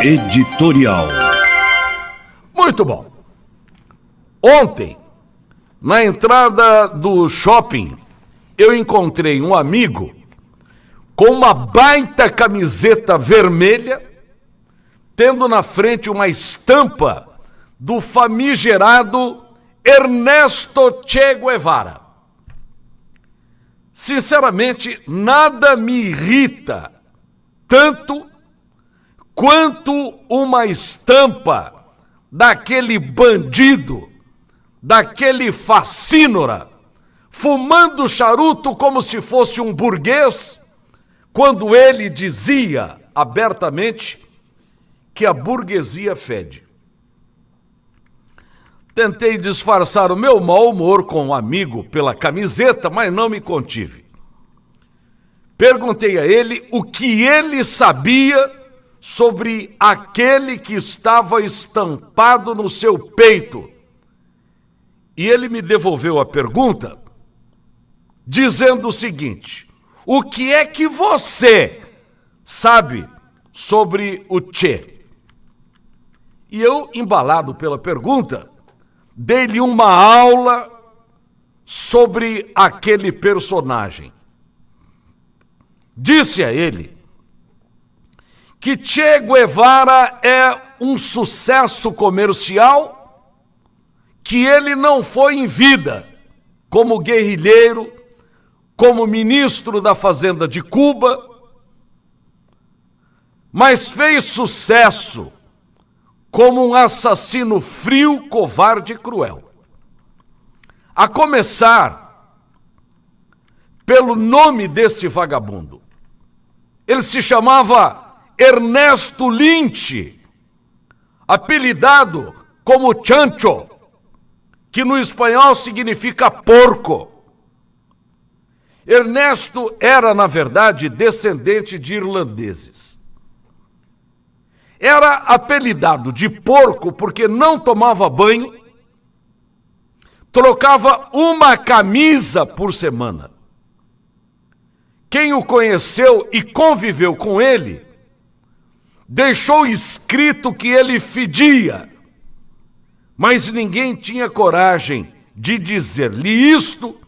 Editorial. Muito bom. Ontem, na entrada do shopping, eu encontrei um amigo com uma baita camiseta vermelha, tendo na frente uma estampa do famigerado Ernesto Che Guevara. Sinceramente, nada me irrita tanto quanto uma estampa daquele bandido, daquele facínora, fumando charuto como se fosse um burguês, quando ele dizia abertamente que a burguesia fede. Tentei disfarçar o meu mau humor com um amigo pela camiseta, mas não me contive. Perguntei a ele o que ele sabia sobre aquele que estava estampado no seu peito. E ele me devolveu a pergunta dizendo o seguinte: o que é que você sabe sobre o Che? E eu, embalado pela pergunta, dei-lhe uma aula sobre aquele personagem. Disse a ele que Che Guevara é um sucesso comercial, que ele não foi em vida como guerrilheiro, como ministro da Fazenda de Cuba, mas fez sucesso como um assassino frio, covarde e cruel. A começar pelo nome desse vagabundo. Ele se chamava Ernesto Lynch, apelidado como Chancho, que no espanhol significa porco. Ernesto era, na verdade, descendente de irlandeses. Era apelidado de porco porque não tomava banho, trocava uma camisa por semana. Quem o conheceu e conviveu com ele, deixou escrito que ele fedia, mas ninguém tinha coragem de dizer-lhe isto,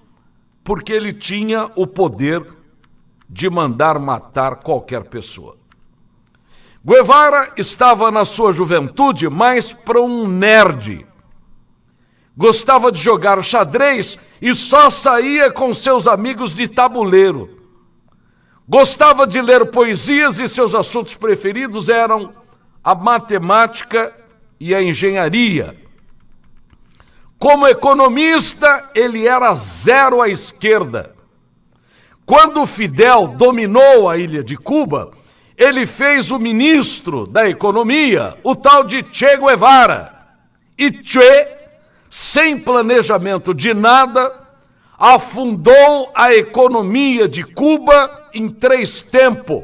porque ele tinha o poder de mandar matar qualquer pessoa. Guevara estava na sua juventude mais para um nerd. Gostava de jogar xadrez e só saía com seus amigos de tabuleiro. Gostava de ler poesias e seus assuntos preferidos eram a matemática e a engenharia. Como economista, ele era zero à esquerda. Quando Fidel dominou a ilha de Cuba, ele fez o ministro da economia, o tal de Che Guevara. E Che, sem planejamento de nada, afundou a economia de Cuba em 3 tempos.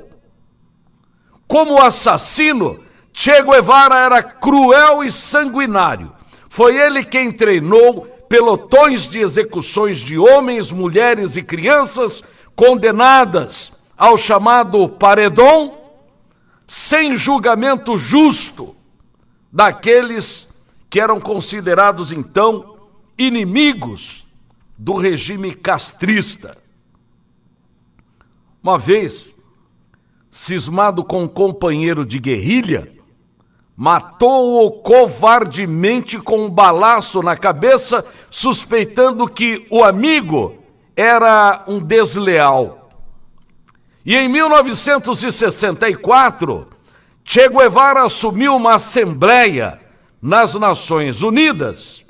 Como assassino, Che Guevara era cruel e sanguinário. Foi ele quem treinou pelotões de execuções de homens, mulheres e crianças condenadas ao chamado paredão, sem julgamento justo daqueles que eram considerados então inimigos do regime castrista. Uma vez, cismado com um companheiro de guerrilha, matou-o covardemente com um balaço na cabeça, suspeitando que o amigo era um desleal. E em 1964, Che Guevara assumiu uma assembleia nas Nações Unidas.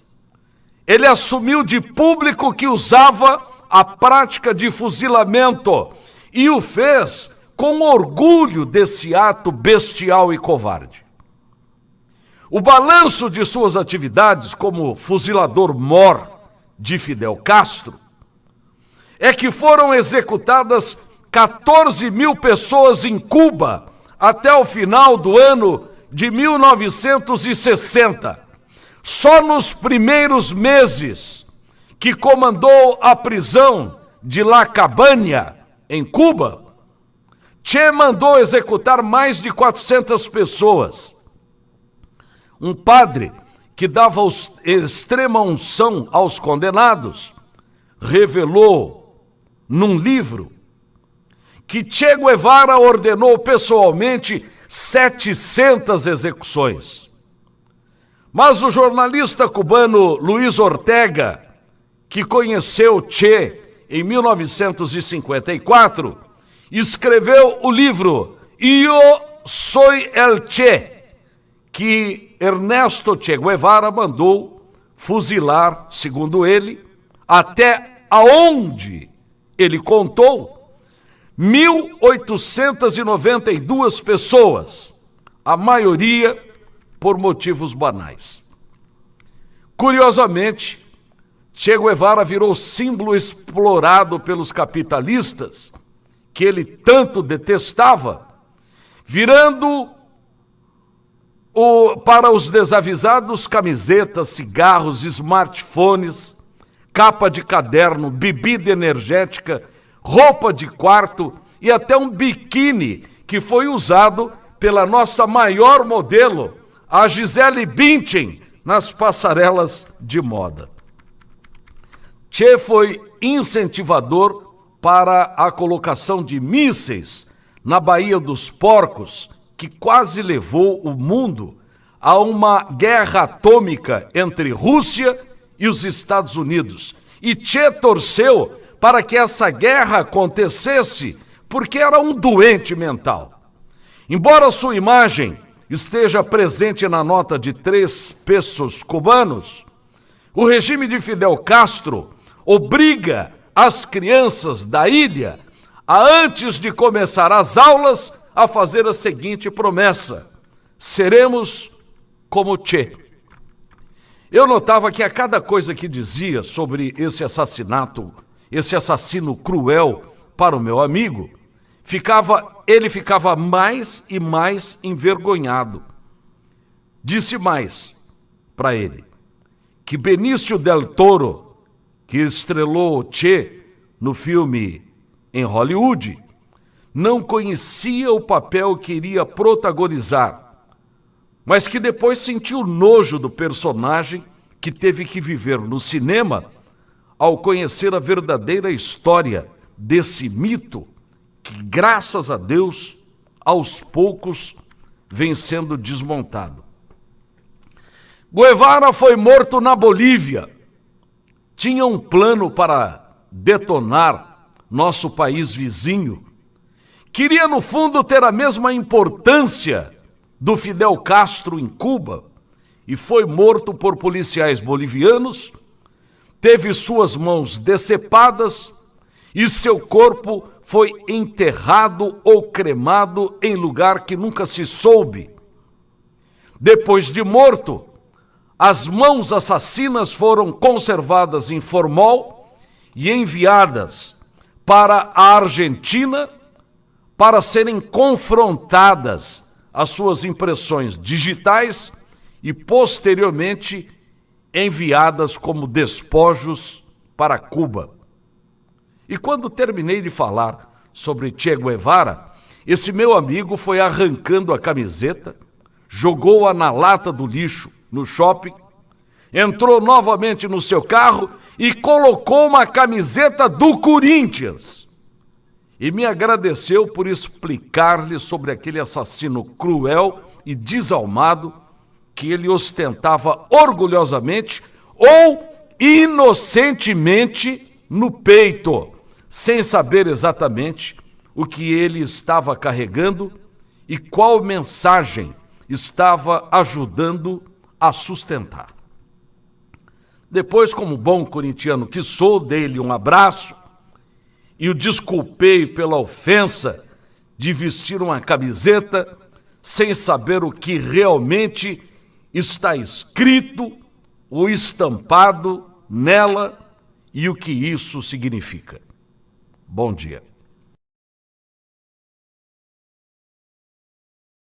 Ele assumiu de público que usava a prática de fuzilamento e o fez com orgulho desse ato bestial e covarde. O balanço de suas atividades como fuzilador-mor de Fidel Castro é que foram executadas 14 mil pessoas em Cuba até o final do ano de 1960. Só nos primeiros meses que comandou a prisão de La Cabaña, em Cuba, Che mandou executar mais de 400 pessoas. um padre que dava extrema unção aos condenados, revelou num livro que Che Guevara ordenou pessoalmente 700 execuções. Mas o jornalista cubano Luiz Ortega, que conheceu Che em 1954, escreveu o livro Yo Soy el Che, que Ernesto Che Guevara mandou fuzilar, segundo ele, até aonde ele contou, 1.892 pessoas, a maioria por motivos banais. Curiosamente, Che Guevara virou símbolo explorado pelos capitalistas, que ele tanto detestava, virando para os desavisados camisetas, cigarros, smartphones, capa de caderno, bebida energética, roupa de quarto e até um biquíni que foi usado pela nossa maior modelo, a Gisele Bündchen, nas passarelas de moda. Che foi incentivador para a colocação de mísseis na Baía dos Porcos, que quase levou o mundo a uma guerra atômica entre Rússia e os Estados Unidos. E Che torceu para que essa guerra acontecesse porque era um doente mental. Embora sua imagem esteja presente na nota de 3 pesos cubanos, o regime de Fidel Castro obriga as crianças da ilha a, antes de começar as aulas, a fazer a seguinte promessa: seremos como Che. Eu notava que a cada coisa que dizia sobre esse assassinato, esse assassino cruel para o meu amigo, ele ficava mais e mais envergonhado. Disse mais para ele que Benício del Toro, que estrelou Che no filme em Hollywood, não conhecia o papel que iria protagonizar, mas que depois sentiu nojo do personagem que teve que viver no cinema ao conhecer a verdadeira história desse mito que, graças a Deus, aos poucos vem sendo desmontado. Guevara foi morto na Bolívia. Tinha um plano para detonar nosso país vizinho. Queria, no fundo, ter a mesma importância do Fidel Castro em Cuba e foi morto por policiais bolivianos, teve suas mãos decepadas e seu corpo foi enterrado ou cremado em lugar que nunca se soube. Depois de morto, as mãos assassinas foram conservadas em formol e enviadas para a Argentina para serem confrontadas as suas impressões digitais e, posteriormente, enviadas como despojos para Cuba. E quando terminei de falar sobre Che Guevara, esse meu amigo foi arrancando a camiseta, jogou-a na lata do lixo no shopping, entrou novamente no seu carro e colocou uma camiseta do Corinthians. E me agradeceu por explicar-lhe sobre aquele assassino cruel e desalmado que ele ostentava orgulhosamente ou inocentemente no peito, sem saber exatamente o que ele estava carregando e qual mensagem estava ajudando a sustentar. Depois, como bom corintiano que sou, dei-lhe um abraço e o desculpei pela ofensa de vestir uma camiseta sem saber o que realmente está escrito ou estampado nela e o que isso significa. Bom dia.